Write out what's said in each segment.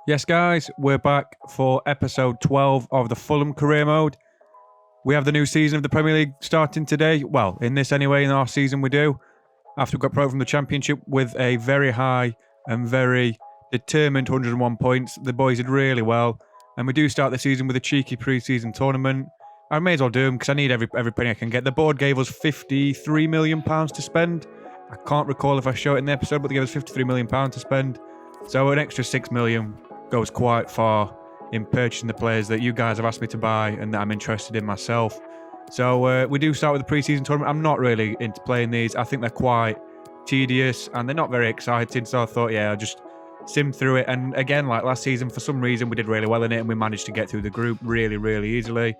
Yes, guys, we're back for episode 12 of the Fulham career mode. We have the new season of the Premier League starting today. Well, in this anyway, in our season we do. After we got promoted from the Championship with a very high and very determined 101 points. The boys did really well. And we do start the season with a cheeky pre-season tournament. I may as well do them because I need every penny I can get. The board gave us £53 million to spend. I can't recall if I show it in the episode, but they gave us £53 million to spend. So an extra £6 million goes quite far in purchasing the players that you guys have asked me to buy and that I'm interested in myself. So we do start with the pre-season tournament. I'm not really into playing these. I think they're quite tedious and they're not very exciting. So I thought, yeah, I'll just sim through it. And again, like last season, for some reason, we did really well in it and we managed to get through the group really, really easily.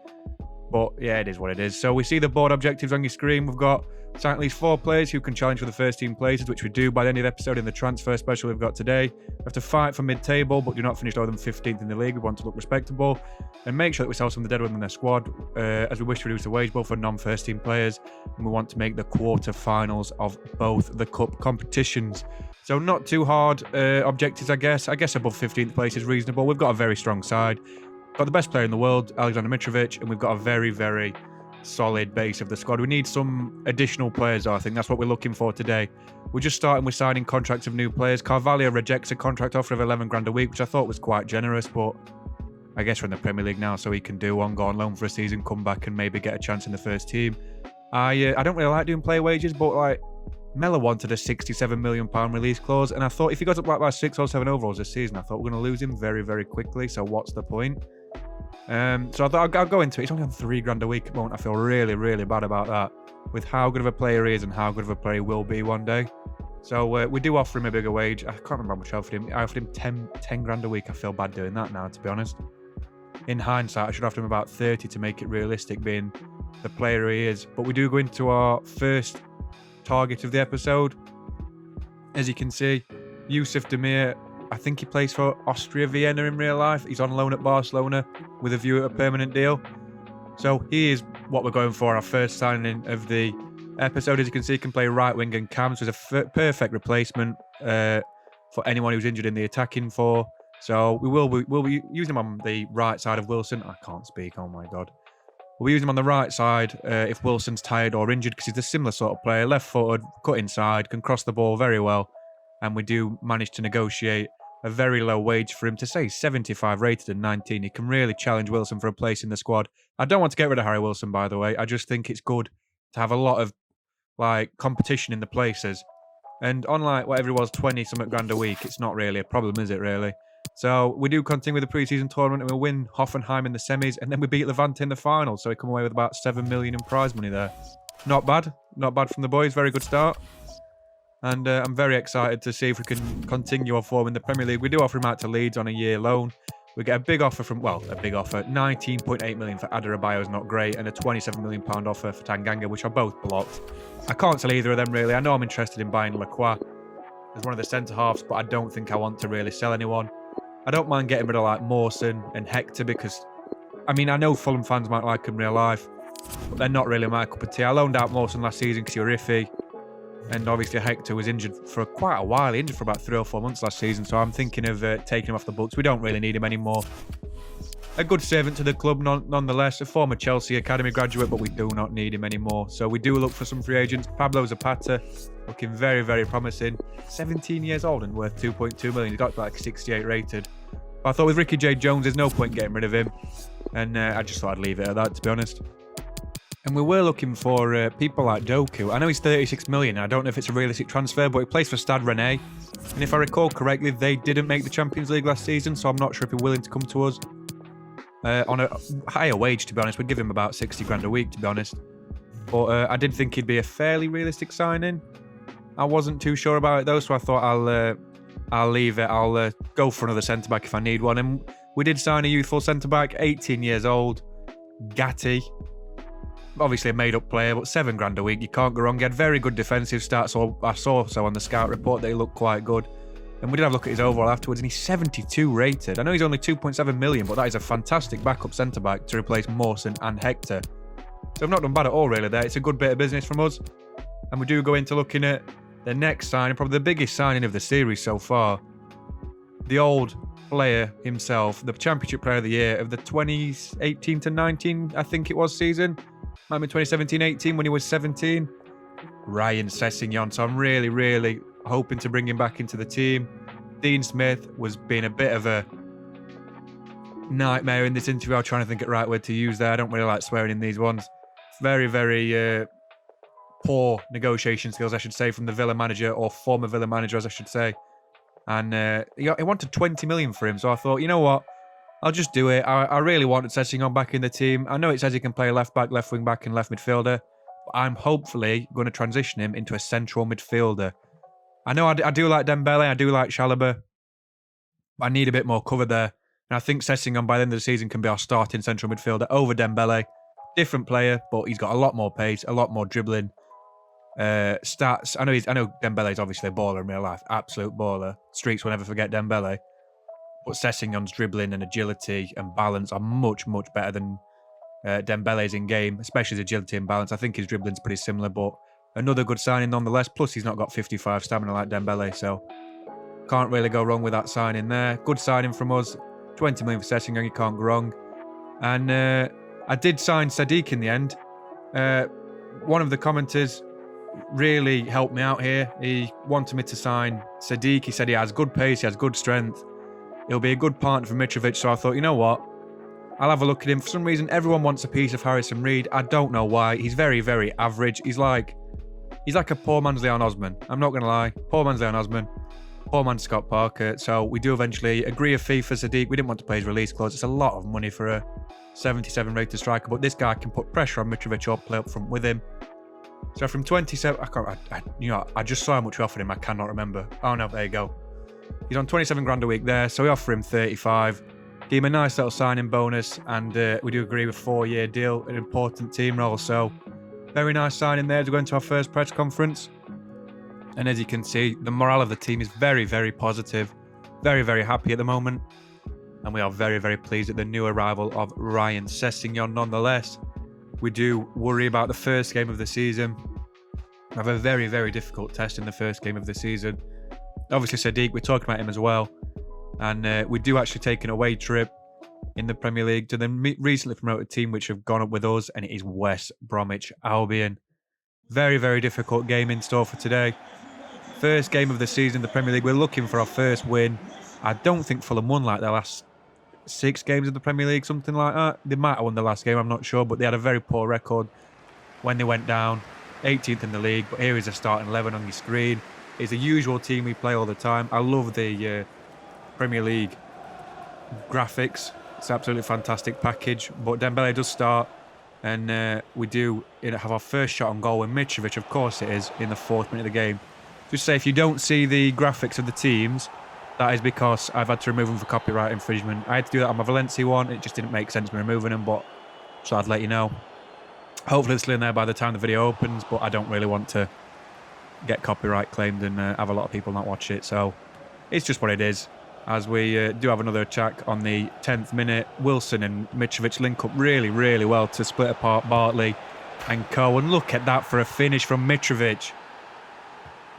But yeah, it is what it is. So we see the board objectives on your screen. We've got at least 4 players who can challenge for the first team places, which we do by the end of the episode in the transfer special we've got today. We have to fight for mid-table, but do not finish lower than 15th in the league. We want to look respectable and make sure that we sell some of the dead ones in their squad, as we wish to reduce the wage bill for non-first team players. And we want to make the quarter-finals of both the cup competitions. So not too hard objectives, I guess. I guess above 15th place is reasonable. We've got a very strong side. Got the best player in the world, Alexander Mitrovic, and we've got a very, very solid base of the squad. We need some additional players, I think. That's what we're looking for today. We're just starting with signing contracts of new players. Carvalho rejects a contract offer of 11 grand a week, which I thought was quite generous, but I guess we're in the Premier League now, so he can do one, go on loan for a season, come back and maybe get a chance in the first team. I don't really like doing player wages, but like Mella wanted a £67 million release clause, and I thought if he goes up like by 6 or 7 overalls this season, I thought we're going to lose him very, very quickly, so what's the point? So I thought I'll go into it. He's only on 3 grand a week at the moment. I feel really, really bad about that with how good of a player he is and how good of a player he will be one day. So we do offer him a bigger wage. I can't remember how much I offered him. I offered him 10 grand a week. I feel bad doing that now, to be honest. In hindsight, I should have offered him about 30 to make it realistic, being the player he is. But we do go into our first target of the episode. As you can see, Yusuf Demir, I think he plays for Austria Vienna in real life. He's on loan at Barcelona with a view at a permanent deal. So he is what we're going for, our first signing of the episode. As you can see, he can play right wing and cam, so he's a perfect replacement for anyone who's injured in the attacking four. So we'll be using him on the right side of Wilson. I can't speak, oh my God. We'll use him on the right side if Wilson's tired or injured, because he's a similar sort of player, left-footed, cut inside, can cross the ball very well. And we do manage to negotiate a very low wage for him. To say 75 rated and 19. He can really challenge Wilson for a place in the squad. I don't want to get rid of Harry Wilson, by the way. I just think it's good to have a lot of like competition in the places. And unlike whatever it was, 20-something grand a week, it's not really a problem, is it really? So we do continue with the pre-season tournament and we win Hoffenheim in the semis, and then we beat Levante in the final. So we come away with about 7 million in prize money there. Not bad. Not bad from the boys. Very good start. And I'm very excited to see if we can continue our form in the Premier League. We do offer him out to Leeds on a year loan. We get a big offer from, well, a big offer. 19.8 million for Adebayo is not great, and a 27 million pound offer for Tanganga, which are both blocked. I can't sell either of them really. I know I'm interested in buying Lacroix as one of the centre halves, but I don't think I want to really sell anyone. I don't mind getting rid of like Mawson and Hector because, I mean, I know Fulham fans might like him in real life, but they're not really my cup of tea. I loaned out Mawson last season because he was iffy. And obviously Hector was injured for quite a while. He injured for about 3 or 4 months last season. So I'm thinking of taking him off the books. We don't really need him anymore. A good servant to the club nonetheless. A former Chelsea Academy graduate, but we do not need him anymore. So we do look for some free agents. Pablo Zapata, looking very, very promising. 17 years old and worth 2.2 million. He's got like 68 rated. But I thought with Ricky J. Jones, there's no point getting rid of him. And I just thought I'd leave it at that, to be honest. And we were looking for people like Doku. I know he's 36 million. I don't know if it's a realistic transfer, but he plays for Stade Rennais. And if I recall correctly, they didn't make the Champions League last season, so I'm not sure if he's willing to come to us. On a higher wage, to be honest. We'd give him about 60 grand a week, to be honest. But I did think he'd be a fairly realistic signing. I wasn't too sure about it, though, so I thought I'll leave it. I'll go for another centre-back if I need one. And we did sign a youthful centre-back, 18 years old, Gatti. Obviously a made-up player, but 7 grand a week, you can't go wrong. He had very good defensive stats, so I saw on the scout report that he looked quite good. And we did have a look at his overall afterwards, and he's 72 rated. I know he's only 2.7 million, but that is a fantastic backup centre-back to replace Mawson and Hector. So I've not done bad at all, really, there. It's a good bit of business from us. And we do go into looking at the next signing, probably the biggest signing of the series so far. The old player himself, the Championship Player of the Year of the 2018 to 19, I think it was, season. Might be 2017-18 when he was 17. Ryan Sessegnon. So I'm really, really hoping to bring him back into the team. Dean Smith was being a bit of a nightmare in this interview. I'm trying to think of the right word to use there. I don't really like swearing in these ones. Very, very poor negotiation skills, I should say, from the Villa manager, or former Villa manager, as I should say. And he wanted 20 million for him. So I thought, you know what? I'll just do it. I really wanted Sessegnon back in the team. I know it says he can play left back, left wing back, and left midfielder. But I'm hopefully going to transition him into a central midfielder. I know I do like Dembele, I do like Chalobah, but I need a bit more cover there. And I think Sessegnon by the end of the season can be our starting central midfielder over Dembele. Different player, but he's got a lot more pace, a lot more dribbling stats. I know Dembele's obviously a baller in real life, absolute baller. Streets will never forget Dembele. But Sessegnon's dribbling and agility and balance are much, much better than Dembele's in game, especially his agility and balance. I think his dribbling's pretty similar, but another good signing nonetheless. Plus, he's not got 55 stamina like Dembele, so can't really go wrong with that signing there. Good signing from us. 20 million for Sessegnon, you can't go wrong. And I did sign Sadiq in the end. One of the commenters really helped me out here. He wanted me to sign Sadiq. He said he has good pace, he has good strength. He'll be a good partner for Mitrovic. So I thought, you know what? I'll have a look at him. For some reason, everyone wants a piece of Harrison Reed. I don't know why. He's very, very average. He's like a poor man's Leon Osman. I'm not going to lie. Poor man's Leon Osman. Poor man's Scott Parker. So we do eventually agree a fee for Sadiq. We didn't want to pay his release clause. It's a lot of money for a 77 rated striker. But this guy can put pressure on Mitrovic or play up front with him. So from 27, I just saw how much we offered him. I cannot remember. Oh no, there you go. He's on 27 grand a week there. So we offer him 35. Give him a nice little signing bonus. And we do agree with a 4-year deal, an important team role. So very nice signing there as we go into our first press conference. And as you can see, the morale of the team is very, very positive. Very, very happy at the moment. And we are very, very pleased at the new arrival of Ryan Sessegnon. Nonetheless, we do worry about the first game of the season. We have a very, very difficult test in the first game of the season. Obviously, Sadiq, we're talking about him as well. And we do actually take an away trip in the Premier League to the recently promoted team which have gone up with us, and it is West Bromwich Albion. Very, very difficult game in store for today. First game of the season in the Premier League. We're looking for our first win. I don't think Fulham won like their last 6 games of the Premier League, something like that. They might have won the last game, I'm not sure, but they had a very poor record when they went down. 18th in the league, but here is a starting 11 on your screen. It's the usual team we play all the time. I love the Premier League graphics. It's an absolutely fantastic package. But Dembele does start, and we do have our first shot on goal with Mitrovic, of course it is, in the 4th minute of the game. Just say, if you don't see the graphics of the teams, that is because I've had to remove them for copyright infringement. I had to do that on my Valencia one. It just didn't make sense me removing them, but so I'd let you know. Hopefully it's still in there by the time the video opens, but I don't really want to get copyright claimed and have a lot of people not watch it. So it's just what it is. As we do have another attack on the 10th minute. Wilson and Mitrovic link up really, really well to split apart Bartley and co. And look at that for a finish from Mitrovic.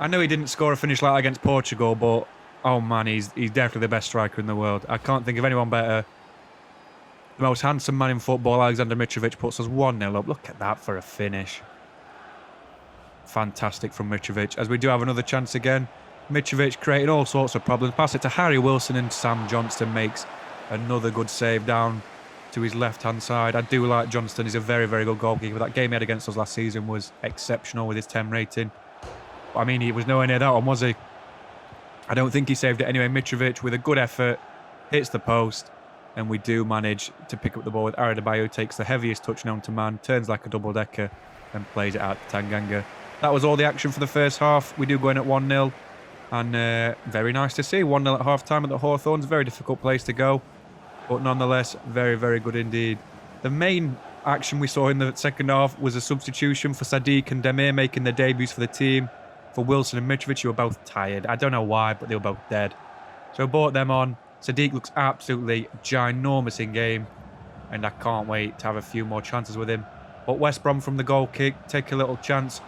I know he didn't score a finish like that against Portugal, but oh man, he's definitely the best striker in the world. I can't think of anyone better. The most handsome man in football, Alexander Mitrovic, puts us 1-0 up. Look at that for a finish. Fantastic from Mitrovic. As we do have another chance again. Mitrovic creating all sorts of problems. Pass it to Harry Wilson, and Sam Johnston makes another good save down to his left-hand side. I do like Johnston. He's a very, very good goalkeeper. That game he had against us last season was exceptional with his 10 rating. But, I mean, he was nowhere near that one, was he? I don't think he saved it anyway. Mitrovic, with a good effort, hits the post. And we do manage to pick up the ball with Adebayo, takes the heaviest touch known to man, turns like a double-decker, and plays it out to Tanganga. That was all the action for the first half. We do go in at 1-0. And very nice to see. 1-0 at half-time at the Hawthorns. Very difficult place to go. But nonetheless, very, very good indeed. The main action we saw in the second half was a substitution for Sadiq and Demir making their debuts for the team. For Wilson and Mitrovic, who were both tired. I don't know why, but they were both dead. So brought them on. Sadiq looks absolutely ginormous in game. And I can't wait to have a few more chances with him. But West Brom from the goal kick, take a little chance.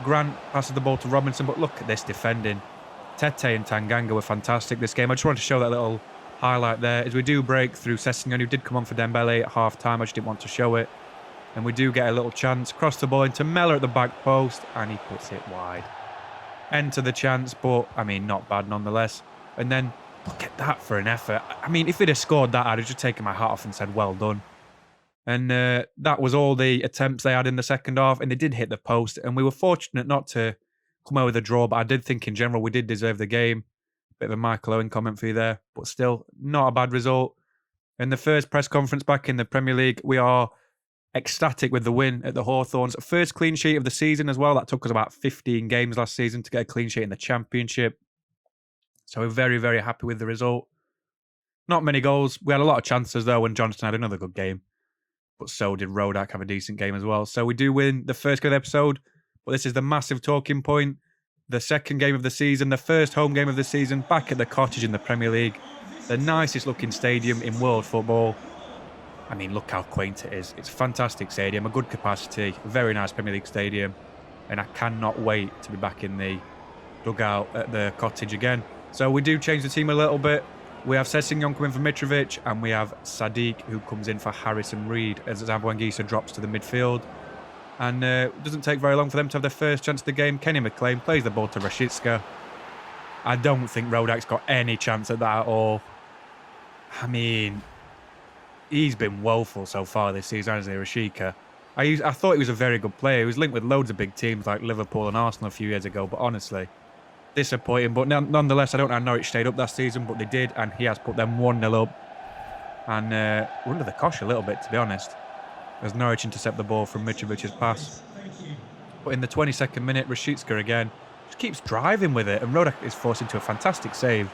Grant passes the ball to Robinson, but look at this defending. Tete and Tanganga were fantastic this game. I just wanted to show that little highlight there is we do break through Sessegnon, who did come on for Dembele at half-time. I just didn't want to show it. And we do get a little chance. Cross the ball into Mellor at the back post, and he puts it wide. Enter the chance, but, I mean, not bad nonetheless. And then, look at that for an effort. I mean, if he'd have scored that, I'd have just taken my hat off and said, well done. And that was all the attempts they had in the second half, and they did hit the post. And we were fortunate not to come out with a draw, but I did think in general we did deserve the game. Bit of a Michael Owen comment for you there, but still not a bad result. In the first press conference back in the Premier League, we are ecstatic with the win at the Hawthorns. First clean sheet of the season as well. That took us about 15 games last season to get a clean sheet in the Championship. So we're very, very happy with the result. Not many goals. We had a lot of chances though when Johnson had another good game. But so did Rodak have a decent game as well. So we do win the first good episode. But this is the massive talking point. The second game of the season, the first home game of the season, back at the Cottage in the Premier League. The nicest looking stadium in world football. I mean, look how quaint it is. It's a fantastic stadium, a good capacity, a very nice Premier League stadium. And I cannot wait to be back in the dugout at the Cottage again. So we do change the team a little bit. We have Sessegnon coming for Mitrovic, and we have Sadiq who comes in for Harrison Reed as Zambo Anguissa drops to the midfield. And it doesn't take very long for them to have their first chance of the game. Kenny McLean plays the ball to Rashica. I don't think Rodak's got any chance at that at all. I mean, he's been woeful so far this season, hasn't he, Rashica? I thought he was a very good player. He was linked with loads of big teams like Liverpool and Arsenal a few years ago, but honestly, disappointing. But nonetheless, I don't know how Norwich stayed up that season, but they did, and he has put them 1-0 up. And we're under the cosh a little bit, to be honest, as Norwich intercept the ball from Mitrovic's pass. But in the 22nd minute, Rashica again just keeps driving with it, and Rodak is forced into a fantastic save.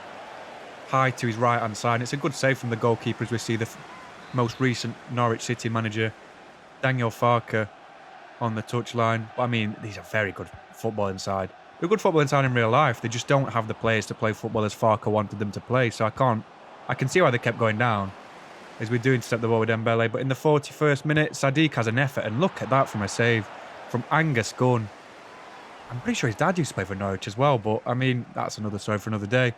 High to his right-hand side. It's a good save from the goalkeeper, as we see the most recent Norwich City manager, Daniel Farke, on the touchline. But I mean, these are very good football inside. They're good football inside in real life. They just don't have the players to play football as Farke wanted them to play. So I can see why they kept going down, as we do intercept the ball with Dembele. But in the 41st minute, Sadiq has an effort, and look at that from a save from Angus Gunn. I'm pretty sure his dad used to play for Norwich as well, but I mean, that's another story for another day.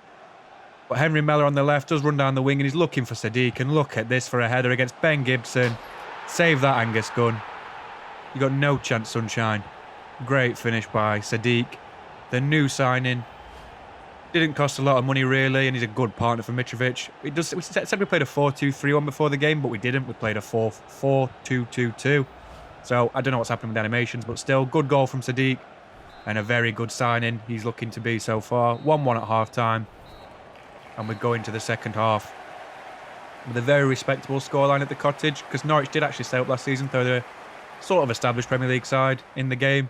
But Henry Mellor on the left does run down the wing, and he's looking for Sadiq, and look at this for a header against Ben Gibson. Save that, Angus Gunn. You got no chance, sunshine. Great finish by Sadiq. The new signing. Didn't cost a lot of money, really, and he's a good partner for Mitrovic. We said we played a 4-2-3-1 before the game, but we didn't. We played a 4-4-2-2-2. So I don't know what's happening with the animations, but still, good goal from Sadiq, and a very good signing he's looking to be so far. 1-1 at half-time, and we go into the second half with a very respectable scoreline at the Cottage, because Norwich did actually stay up last season, though they're sort of established Premier League side in the game.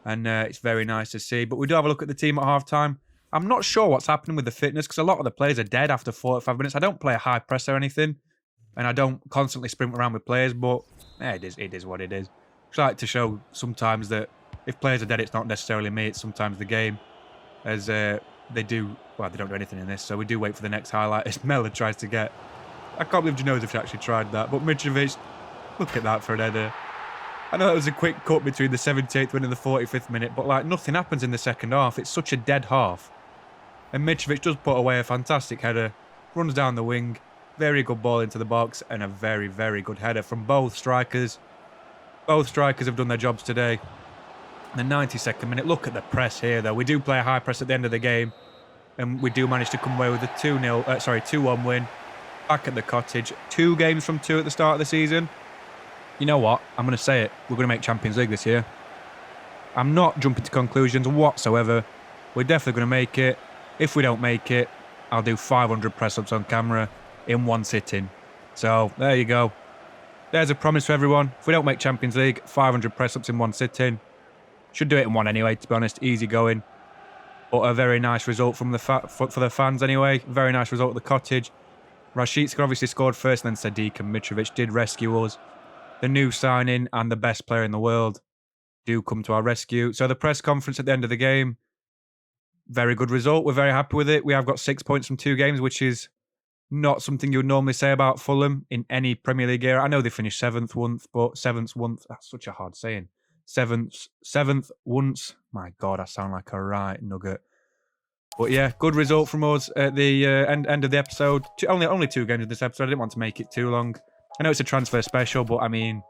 And it's very nice to see. But we do have a look at the team at half-time. I'm not sure what's happening with the fitness, because a lot of the players are dead after 45 minutes. I don't play a high press or anything, and I don't constantly sprint around with players, but it is what it is. I like to show sometimes that if players are dead, it's not necessarily me, it's sometimes the game, as they don't do anything in this, so we do wait for the next highlight as Mellor tries to get... I can't believe Janoza actually tried that, but Mitrovic, look at that for an header. I know that was a quick cut between the 78th minute and the 45th minute, but like nothing happens in the second half. It's such a dead half. And Mitrovic does put away a fantastic header, runs down the wing, very good ball into the box, and a very, very good header from both strikers. Both strikers have done their jobs today. In the 92nd minute, look at the press here though. We do play a high press at the end of the game, and we do manage to come away with a 2-1 win back at the Cottage. 2 games from 2 at the start of the season. You know what? I'm going to say it. We're going to make Champions League this year. I'm not jumping to conclusions whatsoever. We're definitely going to make it. If we don't make it, I'll do 500 press-ups on camera in one sitting. So, there you go. There's a promise for everyone. If we don't make Champions League, 500 press-ups in one sitting. Should do it in one anyway, to be honest. Easy going. But a very nice result from for the fans anyway. Very nice result at the Cottage. Rashica obviously scored first, and then Sadiq and Mitrovic did rescue us. The new signing and the best player in the world do come to our rescue. So the press conference at the end of the game, very good result. We're very happy with it. We have got 6 points from 2 games, which is not something you would normally say about Fulham in any Premier League era. I know they finished 7th once, but 7th once, that's such a hard saying. 7th once. My God, I sound like a right nugget. But yeah, good result from us at the end of the episode. Only 2 games in this episode. I didn't want to make it too long. I know it's a transfer special, but I mean,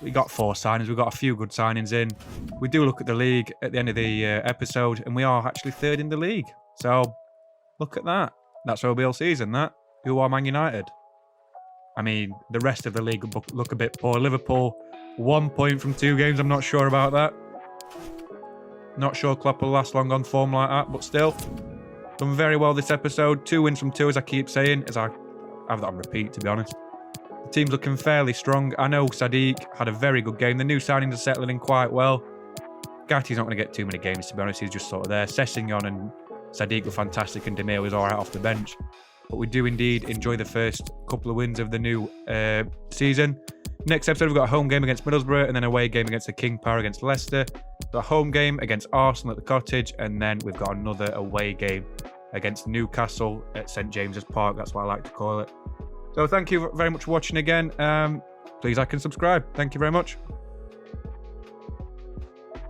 we got 4 signings. We got a few good signings in. We do look at the league at the end of the episode, and we are actually 3rd in the league. So look at that. That's our real season, that. Who are Man United? I mean, the rest of the league look a bit poor. Liverpool, 1 point from 2 games. I'm not sure about that. Not sure Klopp will last long on form like that, but still. Done very well this episode. 2 wins from 2, as I keep saying, as I have that on repeat, to be honest. The team's looking fairly strong. I know Sadiq had a very good game. The new signings are settling in quite well. Gatti's not going to get too many games, to be honest. He's just sort of there. Sessegnon and Sadiq were fantastic, and Demir was all right off the bench. But we do indeed enjoy the first couple of wins of the new season. Next episode, we've got a home game against Middlesbrough, and then a away game against the King Power against Leicester. The home game against Arsenal at the Cottage, and then we've got another away game against Newcastle at St James's Park. That's what I like to call it. So thank you very much for watching again. Please like and subscribe. Thank you very much.